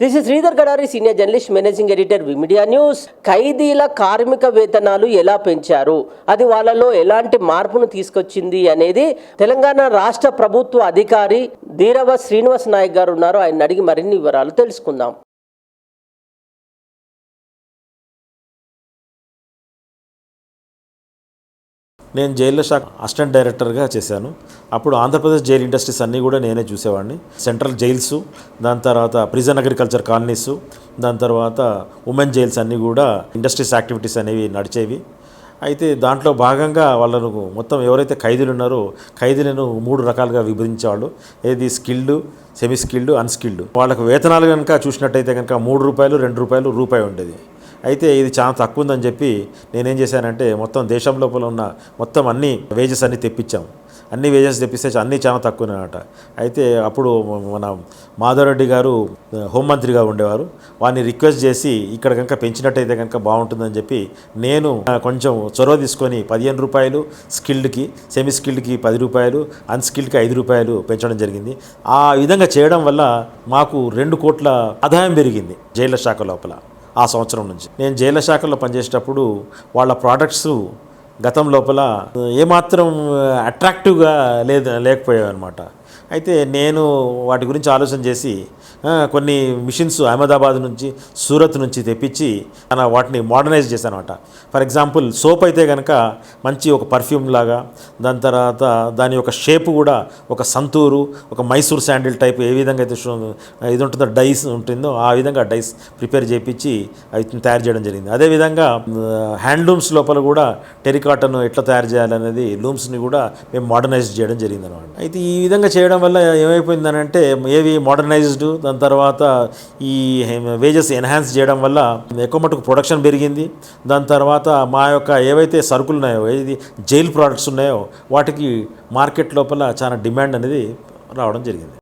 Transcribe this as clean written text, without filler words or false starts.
This is Sridhar Gadari, senior journalist, managing editor, విమీడియా news. ఖైదీల కార్మిక వేతనాలు ఎలా పెంచారు, అది వాళ్ళలో ఎలాంటి మార్పును తీసుకొచ్చింది అనేది తెలంగాణ రాష్ట్ర ప్రభుత్వ అధికారి ధీరవ శ్రీనివాస్ నాయక్ గారు ఉన్నారు. ఆయన అడిగి మరిన్ని వివరాలు తెలుసుకుందాం. నేను జైల్లో శాఖ అసిస్టెంట్ డైరెక్టర్గా చేశాను. అప్పుడు ఆంధ్రప్రదేశ్ జైల్ ఇండస్ట్రీస్ అన్నీ కూడా నేనే చూసేవాడిని. సెంట్రల్ జైల్స్, దాని తర్వాత ప్రిజన్ అగ్రికల్చర్ కాలనీస్, దాని తర్వాత ఉమెన్ జైల్స్ అన్నీ కూడా ఇండస్ట్రీస్ యాక్టివిటీస్ అనేవి నడిచేవి. అయితే దాంట్లో భాగంగా వాళ్ళను మొత్తం ఎవరైతే ఖైదీలు ఉన్నారో ఖైదీలను 3 రకాలుగా విభజించేవాళ్ళు. ఏది స్కిల్డ్, సెమీ స్కిల్డ్, అన్స్కిల్డ్. వాళ్ళకు వేతనాలు కనుక చూసినట్టయితే కనుక ₹3, ₹2, రూపాయి ఉండేది. అయితే ఇది చాలా తక్కువ ఉందని చెప్పి నేనేం చేశానంటే మొత్తం దేశం లోపల ఉన్న మొత్తం అన్ని వేజెస్ అన్నీ తెప్పించాము. అన్ని వేజెస్ తెప్పిస్తే అన్నీ చాలా తక్కువ అన్నమాట. అయితే అప్పుడు మన మాధవరెడ్డి గారు హోంమంత్రిగా ఉండేవారు. వారిని రిక్వెస్ట్ చేసి ఇక్కడ కనుక పెంచినట్టయితే కనుక బాగుంటుందని చెప్పి నేను కొంచెం చొరవ తీసుకొని ₹15 స్కిల్డ్కి, సెమీ స్కిల్డ్కి ₹10, అన్స్కిల్డ్కి ₹5 పెంచడం జరిగింది. ఆ విధంగా చేయడం వల్ల మాకు 2 కోట్ల ఆదాయం పెరిగింది జైళ్ళ శాఖ లోపల. ఆ సంవత్సరం నుంచి నేను జైళ్ళ శాఖలో పనిచేసేటప్పుడు వాళ్ళ ప్రోడక్ట్స్ గతం లోపల ఏమాత్రం అట్రాక్టివ్గా లేకపోయాయి అనమాట. అయితే నేను వాటి గురించి ఆలోచన చేసి కొన్ని మిషన్స్ అహ్మదాబాద్ నుంచి, సూరత్ నుంచి తెప్పించి వాటిని మోడర్నైజ్ చేశాను అనమాట. ఫర్ ఎగ్జాంపుల్ సోప్ అయితే కనుక మంచి ఒక పర్ఫ్యూమ్ లాగా, దాని తర్వాత దాని యొక్క షేప్ కూడా ఒక సంతూరు, ఒక మైసూర్ శాండిల్ టైప్ ఏ విధంగా అయితే ఇది ఉంటుందో డైస్ ఉంటుందో ఆ విధంగా డైస్ ప్రిపేర్ చేయించి అవి తయారు చేయడం జరిగింది. అదేవిధంగా హ్యాండ్లూమ్స్ లోపల కూడా టెరికాటన్ ఎట్లా తయారు చేయాలనేది లూమ్స్ని కూడా మేము మోడర్నైజ్ చేయడం జరిగింది అనమాట. అయితే ఈ విధంగా చేయడం వల్ల ఏమైపోయిందనంటే ఏవి మోడర్నైజ్డ్, దాని తర్వాత ఈ వేజెస్ ఎన్హాన్స్ చేయడం వల్ల ఎక్కువ మటుకు ప్రొడక్షన్ పెరిగింది. దాని తర్వాత మా యొక్క ఏవైతే సరుకులు ఉన్నాయో, ఏది జైల్ ప్రోడక్ట్స్ ఉన్నాయో వాటికి మార్కెట్ లోపల చాలా డిమాండ్ అనేది రావడం జరిగింది.